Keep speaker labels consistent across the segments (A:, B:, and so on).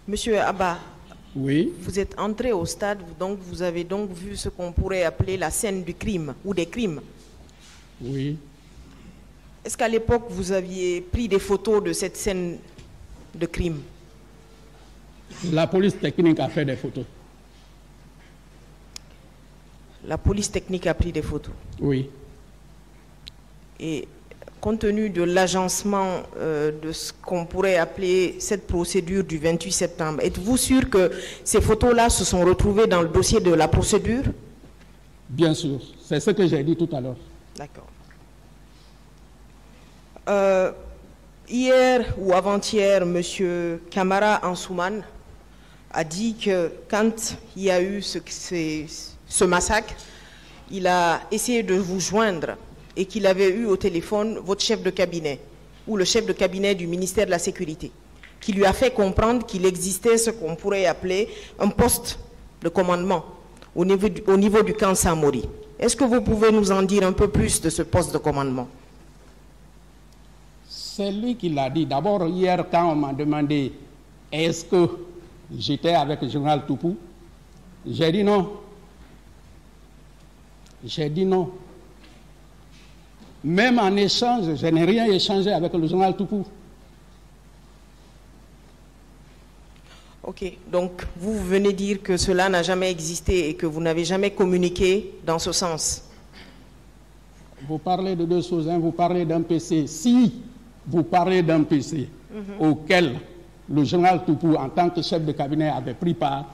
A: Monsieur Abba,
B: Oui,
A: vous êtes entré au stade, donc vous avez donc vu ce qu'on pourrait appeler la scène du crime ou des crimes.
B: oui.
A: Est-ce qu'à l'époque, vous aviez pris des photos de cette scène de crime?
B: La police technique a fait des photos.
A: La police technique a pris des photos.
B: Oui.
A: Et compte tenu de l'agencement de ce qu'on pourrait appeler cette procédure du 28 septembre, êtes-vous sûr que ces photos-là se sont retrouvées dans le dossier de la procédure?
B: Bien sûr. C'est ce que j'ai dit tout à l'heure.
A: D'accord. Hier ou avant-hier, M. Kamara Ansouman a dit que quand il y a eu ce massacre, il a essayé de vous joindre et qu'il avait eu au téléphone votre chef de cabinet ou le chef de cabinet du ministère de la Sécurité, qui lui a fait comprendre qu'il existait ce qu'on pourrait appeler un poste de commandement au niveau du camp Samori. Est-ce que vous pouvez nous en dire un peu plus de ce poste de commandement?
B: C'est lui qui l'a dit. D'abord, hier, quand on m'a demandé est-ce que j'étais avec le général Toupou, j'ai dit non. J'ai dit non. Même en échange, je n'ai rien échangé avec le général Toupou.
A: Ok, donc vous venez dire que cela n'a jamais existé et que vous n'avez jamais communiqué dans ce sens.
B: Vous parlez de deux choses, hein. Vous parlez d'un PC. Si vous parlez d'un PC auquel le général Toupou, en tant que chef de cabinet, avait pris part,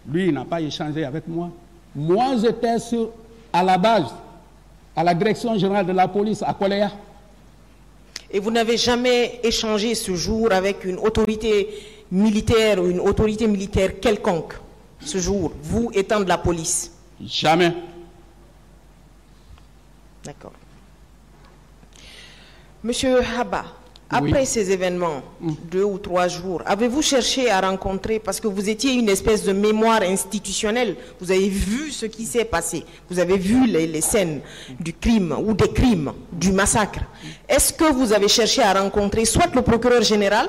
B: lui, il n'a pas échangé avec moi. Moi, j'étais à la base, à la direction générale de la police, à Koléa.
A: Et vous n'avez jamais échangé ce jour avec une autorité militaire ou une autorité militaire quelconque, ce jour, vous étant de la police?
B: Jamais.
A: D'accord. Monsieur Abba, après
B: Oui.
A: ces événements, 2 ou 3 jours, avez-vous cherché à rencontrer, parce que vous étiez une espèce de mémoire institutionnelle, vous avez vu ce qui s'est passé, vous avez vu les scènes du crime ou des crimes, du massacre. Est-ce que vous avez cherché à rencontrer soit le procureur général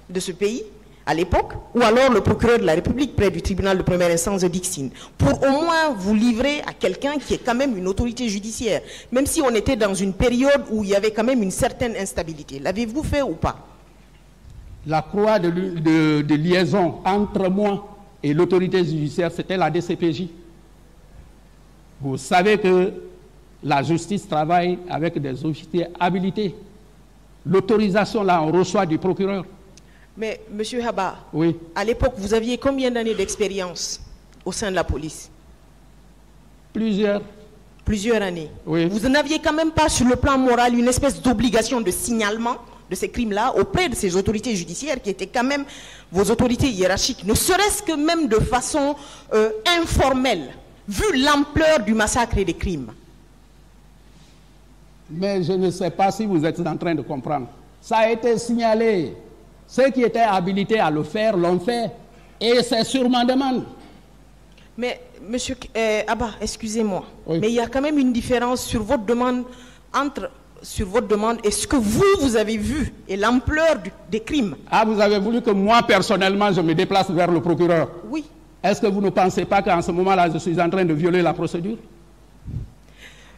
A: de ce pays, à l'époque, ou alors le procureur de la République près du tribunal de première instance de Dixine, pour au moins vous livrer à quelqu'un qui est quand même une autorité judiciaire, même si on était dans une période où il y avait quand même une certaine instabilité? L'avez-vous fait ou pas?
B: La croix de liaison entre moi et l'autorité judiciaire, c'était la DCPJ. Vous savez que la justice travaille avec des officiers habilités. L'autorisation, là, on reçoit du procureur.
A: Mais, monsieur Abba,
B: Oui.
A: à l'époque, vous aviez combien d'années d'expérience au sein de la police?
B: Plusieurs.
A: Plusieurs années.
B: Oui.
A: Vous n'aviez quand même pas, sur le plan moral, une espèce d'obligation de signalement de ces crimes-là auprès de ces autorités judiciaires qui étaient quand même vos autorités hiérarchiques, ne serait-ce que même de façon informelle, vu l'ampleur du massacre et des crimes?
B: Mais je ne sais pas si vous êtes en train de comprendre. Ça a été signalé. Ceux qui étaient habilités à le faire l'ont fait. Et c'est sur ma demande.
A: Mais, monsieur Abba, excusez-moi,
B: Oui.
A: mais il y a quand même une différence sur votre demande et ce que vous avez vu et l'ampleur des crimes.
B: Ah, vous avez voulu que moi, personnellement, je me déplace vers le procureur?
A: Oui.
B: Est-ce que vous ne pensez pas qu'en ce moment-là, je suis en train de violer la procédure?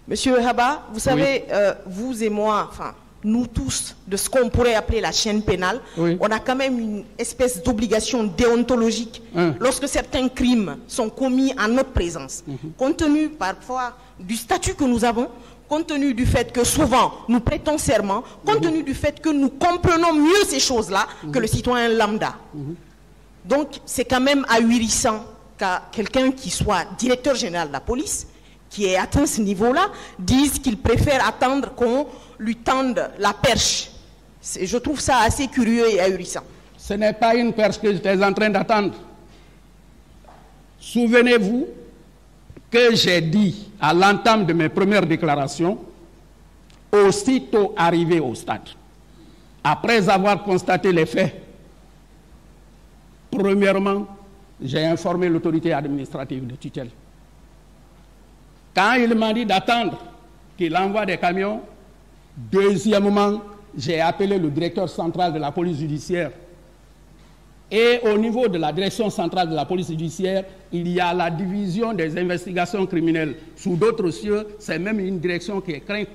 A: Monsieur Abba, vous savez, vous et moi, enfin, nous tous, de ce qu'on pourrait appeler la chaîne pénale,
B: Oui.
A: on a quand même une espèce d'obligation déontologique lorsque certains crimes sont commis en notre présence, compte tenu parfois du statut que nous avons, compte tenu du fait que souvent nous prêtons serment, compte tenu du fait que nous comprenons mieux ces choses-là que le citoyen lambda. Donc c'est quand même ahurissant qu'à quelqu'un qui soit directeur général de la police, qui ait atteint ce niveau-là, dise qu'il préfère attendre qu'on lui tende la perche. Je trouve ça assez curieux et ahurissant.
B: Ce n'est pas une perche que j'étais en train d'attendre. Souvenez-vous que j'ai dit à l'entame de mes premières déclarations, aussitôt arrivé au stade, après avoir constaté les faits, premièrement, j'ai informé l'autorité administrative de tutelle. Quand il m'a dit d'attendre qu'il envoie des camions, deuxièmement, j'ai appelé le directeur central de la police judiciaire Et au niveau de la direction centrale de la police judiciaire, il y a la division des investigations criminelles. Sous d'autres cieux, c'est même une direction qui est crainte.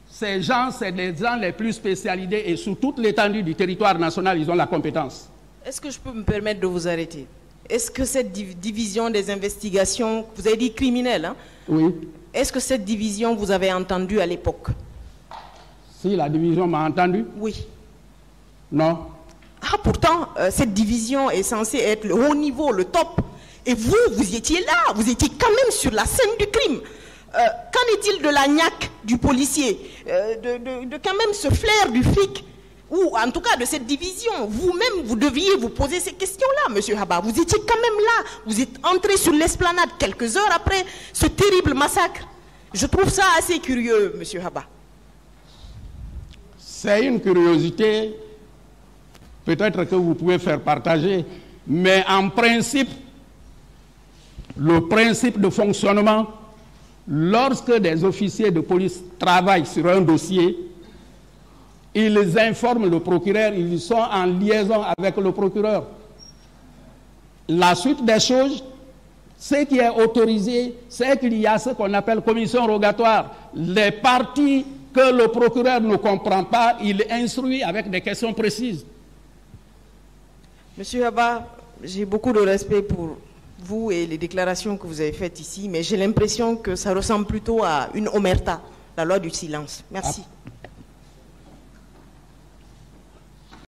B: Ces gens, c'est les gens les plus spécialisés et sur toute l'étendue du territoire national, ils ont la compétence.
A: Est-ce que je peux me permettre de vous arrêter? Est-ce que cette division des investigations, vous avez dit criminelles, hein?
B: Oui.
A: Est-ce que cette division, vous avez entendu à l'époque?
B: Si la division m'a entendu?
A: Oui.
B: Non.
A: Ah, pourtant, cette division est censée être le haut niveau, le top. Et vous, vous étiez là, vous étiez quand même sur la scène du crime. Qu'en est-il de la niaque du policier, de quand même ce flair du flic, ou en tout cas de cette division? Vous-même, vous deviez vous poser ces questions-là, Monsieur Haba. Vous étiez quand même là, vous êtes entré sur l'esplanade quelques heures après ce terrible massacre. Je trouve ça assez curieux, Monsieur Haba.
B: C'est une curiosité, peut-être que vous pouvez faire partager, mais en principe, le principe de fonctionnement, lorsque des officiers de police travaillent sur un dossier, ils informent le procureur, ils sont en liaison avec le procureur. La suite des choses, ce qui est autorisé, c'est qu'il y a ce qu'on appelle commission rogatoire. Les parties que le procureur ne comprend pas, il instruit avec des questions précises.
A: Monsieur Haba, j'ai beaucoup de respect pour vous et les déclarations que vous avez faites ici, mais j'ai l'impression que ça ressemble plutôt à une omerta, la loi du silence. Merci.